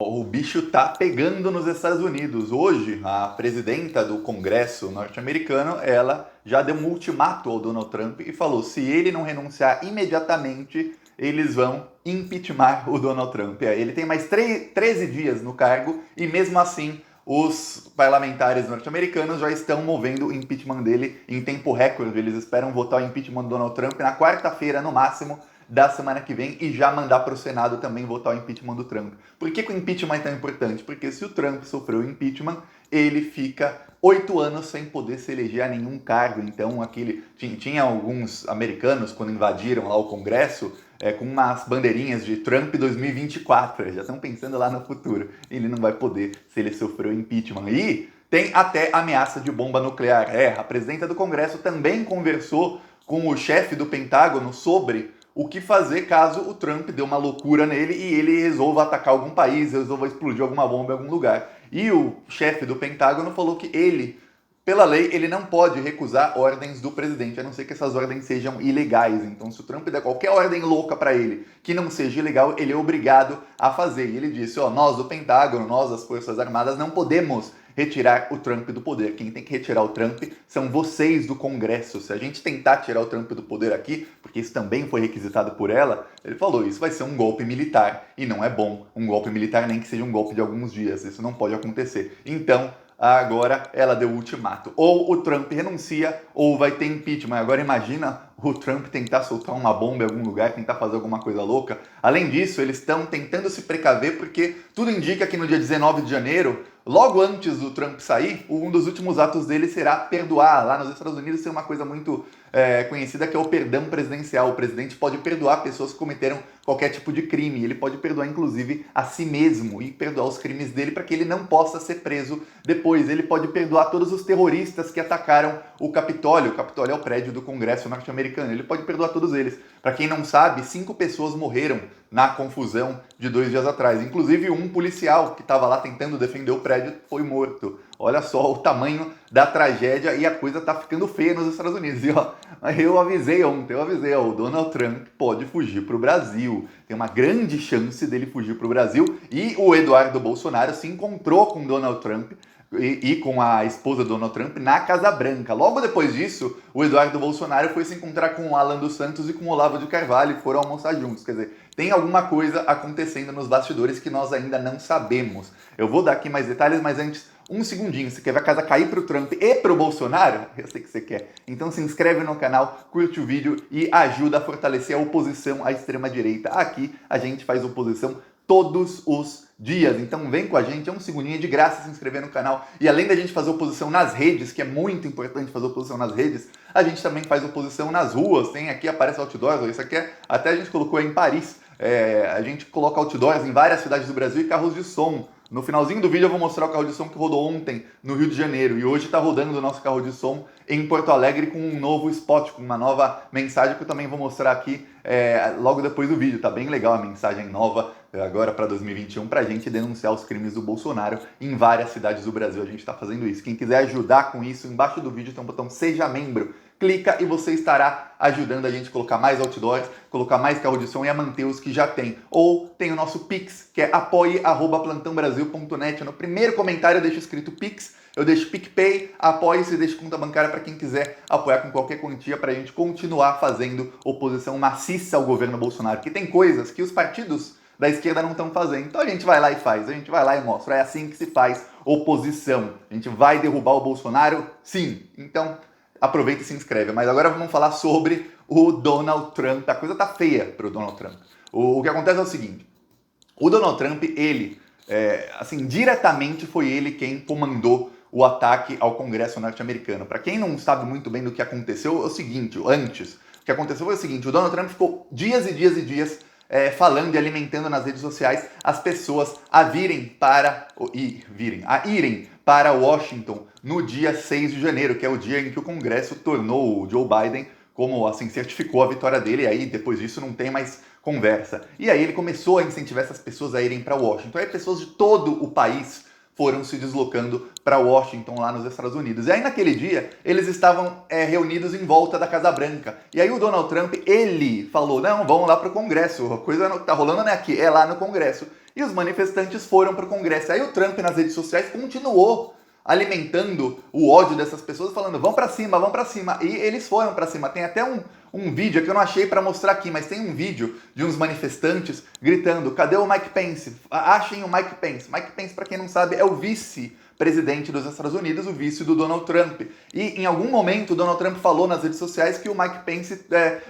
O bicho tá pegando nos Estados Unidos. Hoje, a presidenta do Congresso norte-americano, ela já deu um ultimato ao Donald Trump e falou: se ele não renunciar imediatamente, eles vão impeachment o Donald Trump. Ele tem mais 13 dias no cargo e mesmo assim os parlamentares norte-americanos já estão movendo o impeachment dele em tempo recorde. Eles esperam votar o impeachment do Donald Trump na quarta-feira, no máximo, da semana que vem e já mandar para o Senado também votar o impeachment do Trump. Por que o impeachment é tão importante? Porque se o Trump sofreu o impeachment, ele fica 8 anos sem poder se eleger a nenhum cargo. Então, tinha alguns americanos, quando invadiram lá o Congresso, com umas bandeirinhas de Trump 2024. Eles já estão pensando lá no futuro. Ele não vai poder se ele sofreu impeachment. E tem até ameaça de bomba nuclear. A presidenta do Congresso também conversou com o chefe do Pentágono sobre o que fazer caso o Trump dê uma loucura nele e ele resolva atacar algum país, resolva explodir alguma bomba em algum lugar. E o chefe do Pentágono falou que ele, pela lei, ele não pode recusar ordens do presidente, a não ser que essas ordens sejam ilegais. Então, se o Trump der qualquer ordem louca para ele que não seja ilegal, ele é obrigado a fazer. E ele disse, nós do Pentágono, nós das Forças Armadas, não podemos retirar o Trump do poder. Quem tem que retirar o Trump são vocês do Congresso. Se a gente tentar tirar o Trump do poder aqui, porque isso também foi requisitado por ela, ele falou, isso vai ser um golpe militar e não é bom. Um golpe militar nem que seja um golpe de alguns dias, isso não pode acontecer. Então, agora ela deu o ultimato. Ou o Trump renuncia, ou vai ter impeachment. Agora imagina o Trump tentar soltar uma bomba em algum lugar, tentar fazer alguma coisa louca. Além disso, eles estão tentando se precaver, porque tudo indica que no dia 19 de janeiro, logo antes do Trump sair, um dos últimos atos dele será perdoar. Lá nos Estados Unidos tem uma coisa muito conhecida que é o perdão presidencial. O presidente pode perdoar pessoas que cometeram qualquer tipo de crime. Ele pode perdoar, inclusive, a si mesmo e perdoar os crimes dele para que ele não possa ser preso depois. Ele pode perdoar todos os terroristas que atacaram o Capitólio. O Capitólio é o prédio do Congresso norte-americano. Ele pode perdoar todos eles. Para quem não sabe, 5 pessoas morreram na confusão de 2 dias atrás. Inclusive um policial que estava lá tentando defender o prédio foi morto. Olha só o tamanho da tragédia e a coisa tá ficando feia nos Estados Unidos. E eu avisei ontem, o Donald Trump pode fugir para o Brasil. Tem uma grande chance dele fugir para o Brasil. E o Eduardo Bolsonaro se encontrou com Donald Trump e com a esposa do Donald Trump na Casa Branca. Logo depois disso, o Eduardo Bolsonaro foi se encontrar com o Alan dos Santos e com o Olavo de Carvalho e foram almoçar juntos. Quer dizer, tem alguma coisa acontecendo nos bastidores que nós ainda não sabemos. Eu vou dar aqui mais detalhes, mas antes, um segundinho. Você quer ver a casa cair pro Trump e pro Bolsonaro? Eu sei que você quer. Então se inscreve no canal, curte o vídeo e ajuda a fortalecer a oposição à extrema-direita. Aqui a gente faz oposição todos os dias. Então vem com a gente, é um segundinho de graça se inscrever no canal. E além da gente fazer oposição nas redes, que é muito importante fazer oposição nas redes, a gente também faz oposição nas ruas. Tem aqui, aparece outdoors, isso aqui até a gente colocou em Paris. A gente coloca outdoors em várias cidades do Brasil e carros de som. No finalzinho do vídeo eu vou mostrar o carro de som que rodou ontem no Rio de Janeiro. E hoje está rodando o nosso carro de som em Porto Alegre com um novo spot, com uma nova mensagem que eu também vou mostrar aqui logo depois do vídeo. Tá bem legal a mensagem nova agora para 2021 para a gente denunciar os crimes do Bolsonaro em várias cidades do Brasil. A gente está fazendo isso. Quem quiser ajudar com isso, embaixo do vídeo tem um botão Seja Membro. Clica e você estará ajudando a gente a colocar mais outdoors, colocar mais carro de som e a manter os que já tem. Ou tem o nosso Pix, que é apoie@plantãobrasil.net. No primeiro comentário eu deixo escrito Pix, eu deixo PicPay, apoie-se e deixo conta bancária para quem quiser apoiar com qualquer quantia para a gente continuar fazendo oposição maciça ao governo Bolsonaro. Porque tem coisas que os partidos da esquerda não estão fazendo. Então a gente vai lá e faz, a gente vai lá e mostra. É assim que se faz oposição. A gente vai derrubar o Bolsonaro? Sim. Então aproveita e se inscreve. Mas agora vamos falar sobre o Donald Trump. A coisa tá feia pro Donald Trump. O que acontece é o seguinte. O Donald Trump, ele, diretamente foi ele quem comandou o ataque ao Congresso norte-americano. Para quem não sabe muito bem do que aconteceu, é o seguinte, o que aconteceu foi o seguinte, o Donald Trump ficou dias e dias e dias falando e alimentando nas redes sociais as pessoas a irem para Washington no dia 6 de janeiro, que é o dia em que o Congresso tornou o Joe Biden como, certificou a vitória dele, e aí depois disso não tem mais conversa. E aí ele começou a incentivar essas pessoas a irem para Washington. Aí pessoas de todo o país foram se deslocando para Washington, lá nos Estados Unidos. E aí naquele dia, eles estavam reunidos em volta da Casa Branca. E aí o Donald Trump, ele falou, não, vamos lá para o Congresso, a coisa que tá rolando não é aqui, é lá no Congresso. e os manifestantes foram para o Congresso. Aí o Trump nas redes sociais continuou alimentando o ódio dessas pessoas, falando vão para cima, vão para cima. E eles foram para cima. Tem até um vídeo que eu não achei para mostrar aqui, mas tem um vídeo de uns manifestantes gritando: cadê o Mike Pence? Achem o Mike Pence. Mike Pence, para quem não sabe, é o vice-presidente dos Estados Unidos, o vice do Donald Trump. E em algum momento o Donald Trump falou nas redes sociais que o Mike Pence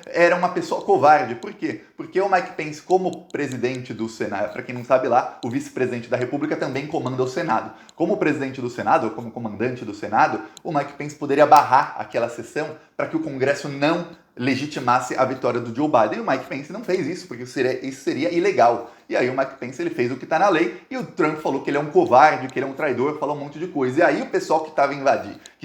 era uma pessoa covarde. Por quê? Porque o Mike Pence, como presidente do Senado, para quem não sabe lá, o vice-presidente da República também comanda o Senado. Como presidente do Senado, ou como comandante do Senado, o Mike Pence poderia barrar aquela sessão para que o Congresso não legitimasse a vitória do Joe Biden. E o Mike Pence não fez isso, porque isso seria ilegal. E aí o Mike Pence ele fez o que está na lei, e o Trump falou que ele é um covarde, que ele é um traidor, falou um monte de coisa. E aí o pessoal que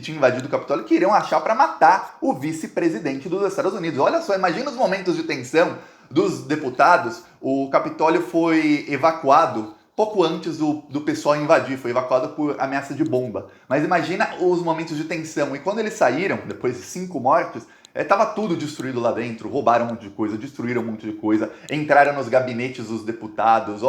tinha invadido o Capitólio, queriam achar para matar o vice-presidente dos Estados Unidos. Olha só, imagina os momentos de tensão dos deputados. O Capitólio foi evacuado pouco antes do pessoal invadir, foi evacuado por ameaça de bomba. Mas imagina os momentos de tensão. E quando eles saíram, depois de 5 mortes, tava tudo destruído lá dentro, roubaram um monte de coisa, destruíram um monte de coisa, entraram nos gabinetes dos deputados,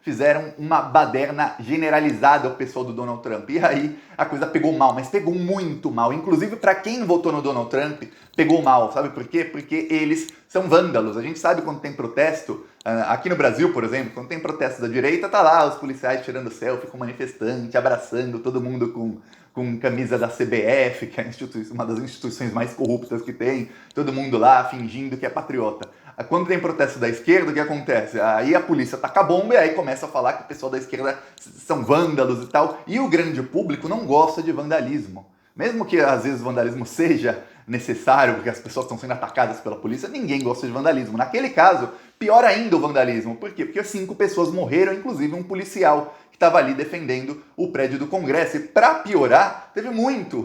fizeram uma baderna generalizada ao pessoal do Donald Trump. E aí a coisa pegou mal, mas pegou muito mal. Inclusive para quem votou no Donald Trump, pegou mal. Sabe por quê? Porque eles são vândalos. A gente sabe quando tem protesto, aqui no Brasil, por exemplo, quando tem protesto da direita, tá lá os policiais tirando selfie com manifestante, abraçando todo mundo com camisa da CBF, que é uma das instituições mais corruptas que tem, todo mundo lá fingindo que é patriota. Quando tem protesto da esquerda, o que acontece? Aí a polícia taca a bomba e aí começa a falar que o pessoal da esquerda são vândalos e tal. E o grande público não gosta de vandalismo. Mesmo que às vezes o vandalismo seja necessário, porque as pessoas estão sendo atacadas pela polícia, ninguém gosta de vandalismo. Naquele caso, pior ainda o vandalismo. Por quê? Porque 5 pessoas morreram, inclusive um policial que estava ali defendendo o prédio do Congresso. E para piorar, teve muito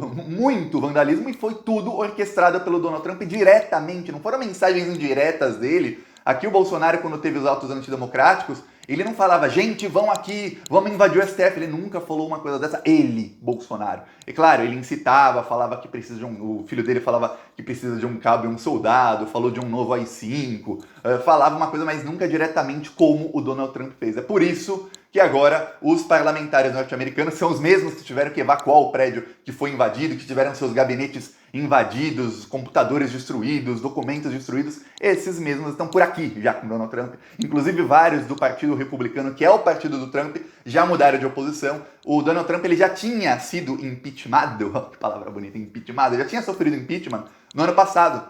vandalismo e foi tudo orquestrado pelo Donald Trump diretamente. Não foram mensagens indiretas dele. Aqui o Bolsonaro, quando teve os atos antidemocráticos, ele não falava, gente, vão aqui, vamos invadir o STF. Ele nunca falou uma coisa dessa. Ele, Bolsonaro. E claro, ele incitava, falava que precisa de o filho dele falava que precisa de um cabo e um soldado, falou de um novo AI-5, falava uma coisa, mas nunca diretamente como o Donald Trump fez. É por isso que agora os parlamentares norte-americanos são os mesmos que tiveram que evacuar o prédio que foi invadido, que tiveram seus gabinetes invadidos, computadores destruídos, documentos destruídos. Esses mesmos estão por aqui já com Donald Trump. Inclusive vários do Partido Republicano, que é o partido do Trump, já mudaram de oposição. O Donald Trump ele já tinha sido impeachmentado, que palavra bonita, impeachmentado, já tinha sofrido impeachment no ano passado.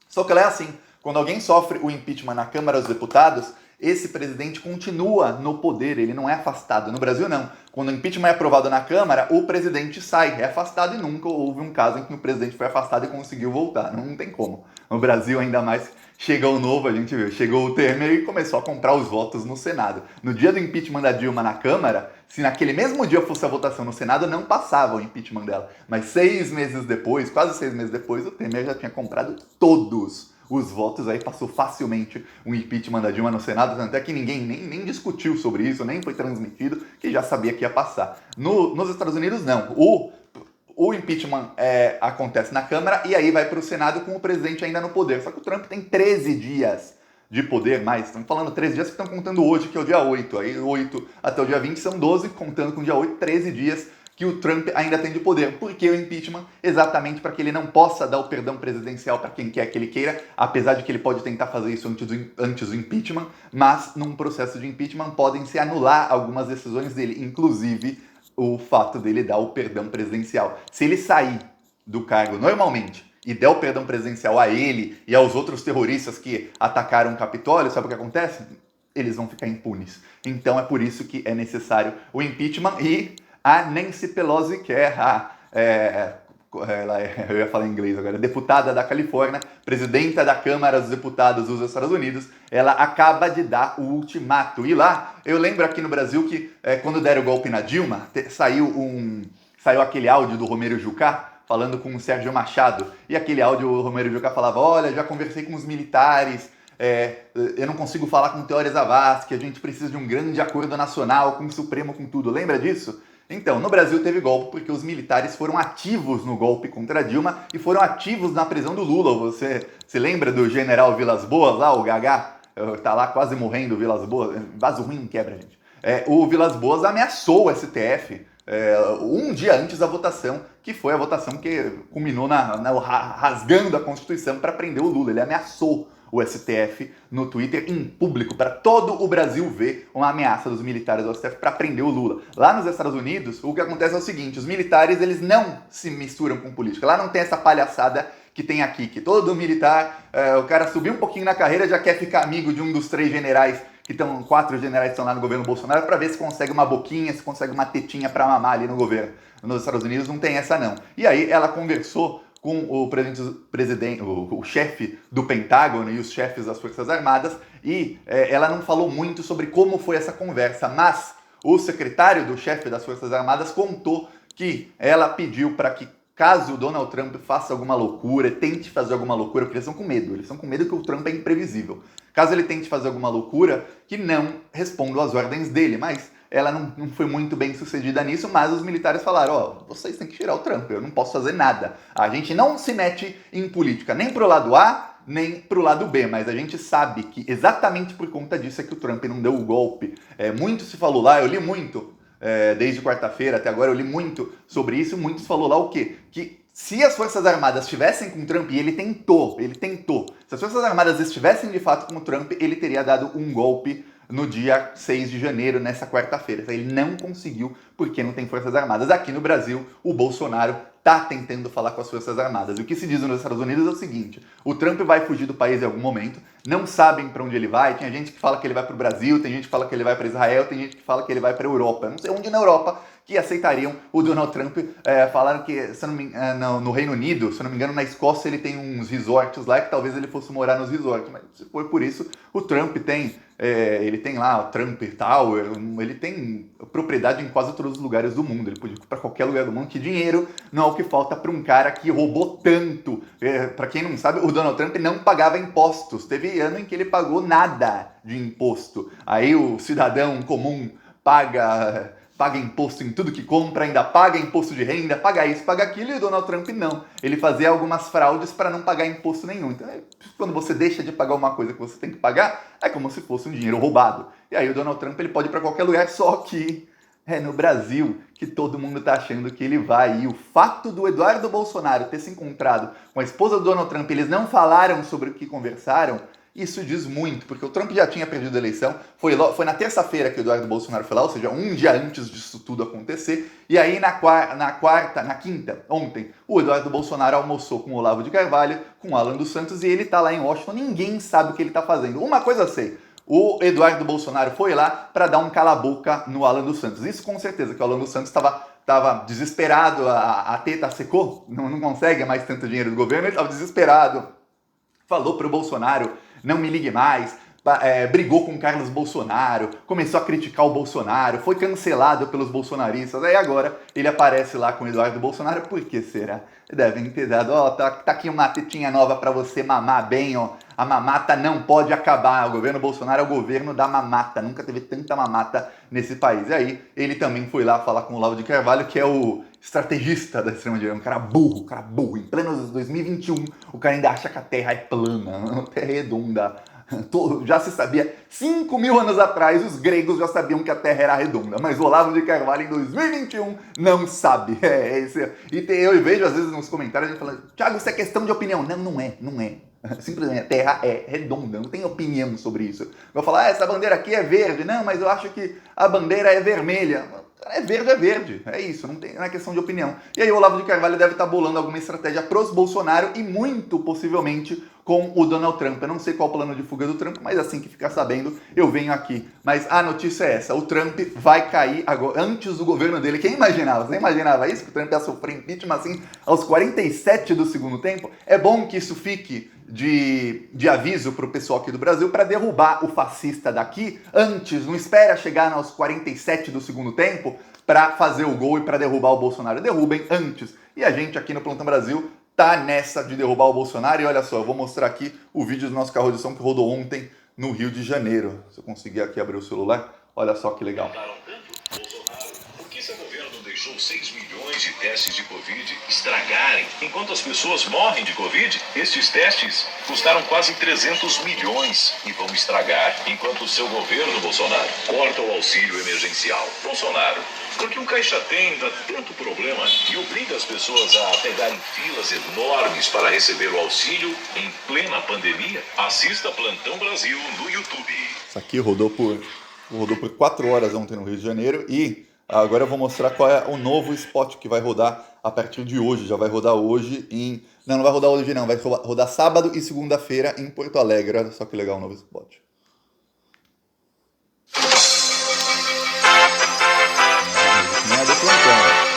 Só que ela é assim, quando alguém sofre o impeachment na Câmara dos Deputados, esse presidente continua no poder, ele não é afastado. No Brasil, não. Quando o impeachment é aprovado na Câmara, o presidente sai, é afastado, e nunca houve um caso em que o presidente foi afastado e conseguiu voltar. Não tem como. No Brasil, ainda mais, chega o novo, a gente viu, chegou o Temer e começou a comprar os votos no Senado. No dia do impeachment da Dilma na Câmara, se naquele mesmo dia fosse a votação no Senado, não passava o impeachment dela. Mas 6 meses depois, quase 6 meses depois, o Temer já tinha comprado todos os votos, aí passou facilmente um impeachment da Dilma no Senado, até que ninguém nem discutiu sobre isso, nem foi transmitido, que já sabia que ia passar. Nos Estados Unidos, não. O impeachment acontece na Câmara e aí vai para o Senado com o presidente ainda no poder. Só que o Trump tem 13 dias de poder, mais, estamos falando 13 dias que estão contando hoje, que é o dia 8. Aí 8 até o dia 20 são 12, contando com o dia 8, 13 dias que o Trump ainda tem de poder. Por que o impeachment? Exatamente para que ele não possa dar o perdão presidencial para quem quer que ele queira, apesar de que ele pode tentar fazer isso antes do impeachment, mas num processo de impeachment podem se anular algumas decisões dele, inclusive o fato dele dar o perdão presidencial. Se ele sair do cargo normalmente e der o perdão presidencial a ele e aos outros terroristas que atacaram o Capitólio, sabe o que acontece? Eles vão ficar impunes. Então é por isso que é necessário o impeachment. E a Nancy Pelosi, que é eu ia falar em inglês agora, deputada da Califórnia, presidenta da Câmara dos Deputados dos Estados Unidos, ela acaba de dar o ultimato. E lá, eu lembro aqui no Brasil que quando deram o golpe na Dilma, saiu aquele áudio do Romero Jucá falando com o Sérgio Machado, e aquele áudio o Romero Jucá falava, olha, já conversei com os militares, eu não consigo falar com Teori Zavascki, a gente precisa de um grande acordo nacional com o Supremo, com tudo. Lembra disso? Então, no Brasil teve golpe porque os militares foram ativos no golpe contra a Dilma e foram ativos na prisão do Lula. Você se lembra do general Vilas Boas lá, o Gagá? tá lá quase morrendo o Vilas Boas, vaso ruim não quebra, gente. O Vilas Boas ameaçou o STF um dia antes da votação, que foi a votação que culminou rasgando a Constituição para prender o Lula. Ele ameaçou o STF no Twitter em público para todo o Brasil ver uma ameaça dos militares do STF para prender o Lula. Lá nos Estados Unidos, o que acontece é o seguinte, os militares eles não se misturam com política. Lá não tem essa palhaçada que tem aqui, que todo militar, o cara subiu um pouquinho na carreira já quer ficar amigo de um dos 3 generais que estão, 4 generais que estão lá no governo Bolsonaro para ver se consegue uma boquinha, se consegue uma tetinha para mamar ali no governo. Nos Estados Unidos não tem essa não. E aí ela conversou com o chefe do Pentágono e os chefes das Forças Armadas e ela não falou muito sobre como foi essa conversa, mas o secretário do chefe das Forças Armadas contou que ela pediu para que caso o Donald Trump faça alguma loucura, tente fazer alguma loucura, porque eles estão com medo que o Trump é imprevisível. Caso ele tente fazer alguma loucura, que não respondam às ordens dele, mas ela não foi muito bem sucedida nisso, mas os militares falaram, vocês têm que tirar o Trump, eu não posso fazer nada. A gente não se mete em política, nem pro lado A, nem pro lado B, mas a gente sabe que exatamente por conta disso é que o Trump não deu o golpe. Muito se falou lá, eu li muito, desde quarta-feira até agora, eu li muito sobre isso, muitos falou lá o quê? Que se as Forças Armadas estivessem com o Trump, e ele tentou, se as Forças Armadas estivessem de fato com o Trump, ele teria dado um golpe no dia 6 de janeiro, nessa quarta-feira. Ele não conseguiu porque não tem Forças Armadas. Aqui no Brasil, o Bolsonaro está tentando falar com as Forças Armadas. O que se diz nos Estados Unidos é o seguinte, o Trump vai fugir do país em algum momento, não sabem para onde ele vai, tem gente que fala que ele vai para o Brasil, tem gente que fala que ele vai para Israel, tem gente que fala que ele vai para a Europa. Não sei onde na Europa que aceitariam o Donald Trump. Falaram que, no Reino Unido, se não me engano, na Escócia ele tem uns resorts lá, que talvez ele fosse morar nos resorts, mas se for por isso, o Trump tem, ele tem lá o Trump Tower, ele tem propriedade em quase todos os lugares do mundo, ele pode ir para qualquer lugar do mundo, que dinheiro não é o que falta para um cara que roubou tanto. Para quem não sabe, o Donald Trump não pagava impostos, teve ano em que ele pagou nada de imposto. Aí o cidadão comum paga imposto em tudo que compra, ainda paga imposto de renda, paga isso, paga aquilo, e o Donald Trump não. Ele fazia algumas fraudes para não pagar imposto nenhum. Então, quando você deixa de pagar uma coisa que você tem que pagar, é como se fosse um dinheiro roubado. E aí o Donald Trump ele pode ir para qualquer lugar, só que é no Brasil que todo mundo está achando que ele vai. E o fato do Eduardo Bolsonaro ter se encontrado com a esposa do Donald Trump, eles não falaram sobre o que conversaram, isso diz muito, porque o Trump já tinha perdido a eleição, foi na terça-feira que o Eduardo Bolsonaro foi lá, ou seja, um dia antes disso tudo acontecer, e aí na quinta, ontem, o Eduardo Bolsonaro almoçou com o Olavo de Carvalho, com o Alan dos Santos, e ele tá lá em Washington, ninguém sabe o que ele tá fazendo. Uma coisa eu sei, o Eduardo Bolsonaro foi lá para dar um cala-boca no Alan dos Santos, isso com certeza, que o Alan dos Santos estava desesperado, a teta secou, não consegue mais tanto dinheiro do governo, ele estava desesperado, falou pro Bolsonaro, não me ligue mais, brigou com o Carlos Bolsonaro, começou a criticar o Bolsonaro, foi cancelado pelos bolsonaristas, aí agora ele aparece lá com o Eduardo Bolsonaro, por que será? Devem ter dado, tá aqui uma tetinha nova para você mamar bem, a mamata não pode acabar, o governo Bolsonaro é o governo da mamata, nunca teve tanta mamata nesse país. E aí ele também foi lá falar com o Olavo de Carvalho, que é o estrategista da extrema-direita, um cara burro, em pleno 2021, o cara ainda acha que a Terra é plana, a Terra é redonda. Já se sabia, 5.000 anos atrás, os gregos já sabiam que a Terra era redonda, mas o Olavo de Carvalho em 2021 não sabe. Eu vejo às vezes nos comentários a gente falando, Thiago, isso é questão de opinião. Não é. Simplesmente a Terra é redonda, não tem opinião sobre isso. Eu vou falar, essa bandeira aqui é verde. Não, mas eu acho que a bandeira é vermelha. É verde, é isso, não é questão de opinião. E aí o Olavo de Carvalho deve estar bolando alguma estratégia pros Bolsonaro e muito possivelmente com o Donald Trump. Eu não sei qual o plano de fuga do Trump, mas assim que ficar sabendo, eu venho aqui. Mas a notícia é essa, o Trump vai cair agora, antes do governo dele. Quem imaginava? Você imaginava isso? Que o Trump ia sofrer impeachment assim aos 47 do segundo tempo? É bom que isso fique de aviso para o pessoal aqui do Brasil para derrubar o fascista daqui antes, não espera chegar aos 47 do segundo tempo para fazer o gol e para derrubar o Bolsonaro. Derrubem antes. E a gente aqui no Plantão Brasil tá nessa de derrubar o Bolsonaro. E olha só, eu vou mostrar aqui o vídeo do nosso carro de som que rodou ontem no Rio de Janeiro. Se eu conseguir aqui abrir o celular, olha só que legal. Por que seu governo deixou 6 milhões de testes de Covid estragarem. Enquanto as pessoas morrem de Covid, estes testes custaram quase 300 milhões e vão estragar. Enquanto o seu governo, Bolsonaro, corta o auxílio emergencial. Bolsonaro, por que o Caixa Tem dá tanto problema e obriga as pessoas a pegarem filas enormes para receber o auxílio em plena pandemia? Assista Plantão Brasil no YouTube. Isso aqui rodou por 4 horas ontem no Rio de Janeiro e agora eu vou mostrar qual é o novo spot que vai rodar a partir de hoje. Já vai rodar hoje em... Não vai rodar hoje não, vai rodar sábado e segunda-feira em Porto Alegre. Olha só que legal o novo spot. Não é do plantão.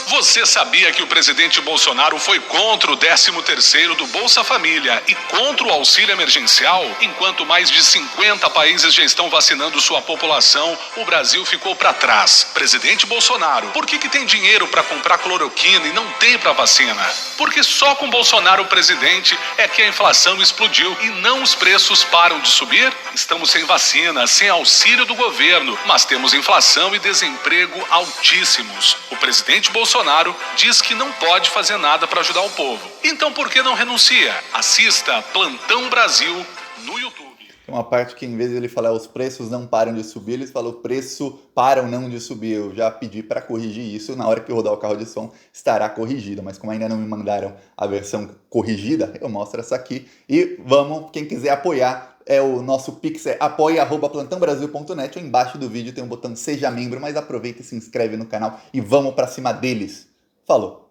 Você sabia que o presidente Bolsonaro foi contra o 13º do Bolsa Família e contra o auxílio emergencial? Enquanto mais de 50 países já estão vacinando sua população, o Brasil ficou para trás. Presidente Bolsonaro, por que tem dinheiro para comprar cloroquina e não tem para vacina? Porque só com Bolsonaro presidente é que a inflação explodiu e não os preços param de subir? Estamos sem vacina, sem auxílio do governo, mas temos inflação e desemprego altíssimos. O presidente Bolsonaro diz que não pode fazer nada para ajudar o povo. Então por que não renuncia? Assista Plantão Brasil no YouTube. Tem uma parte que em vez de ele falar os preços não param de subir, eles falam o preço param não de subir. Eu já pedi para corrigir isso, na hora que eu rodar o carro de som estará corrigido, mas como ainda não me mandaram a versão corrigida, eu mostro essa aqui. E vamos, quem quiser apoiar, o nosso Pix é apoia@plantãobrasil.net. Embaixo do vídeo tem um botão Seja Membro, mas aproveita e se inscreve no canal e vamos para cima deles. Falou!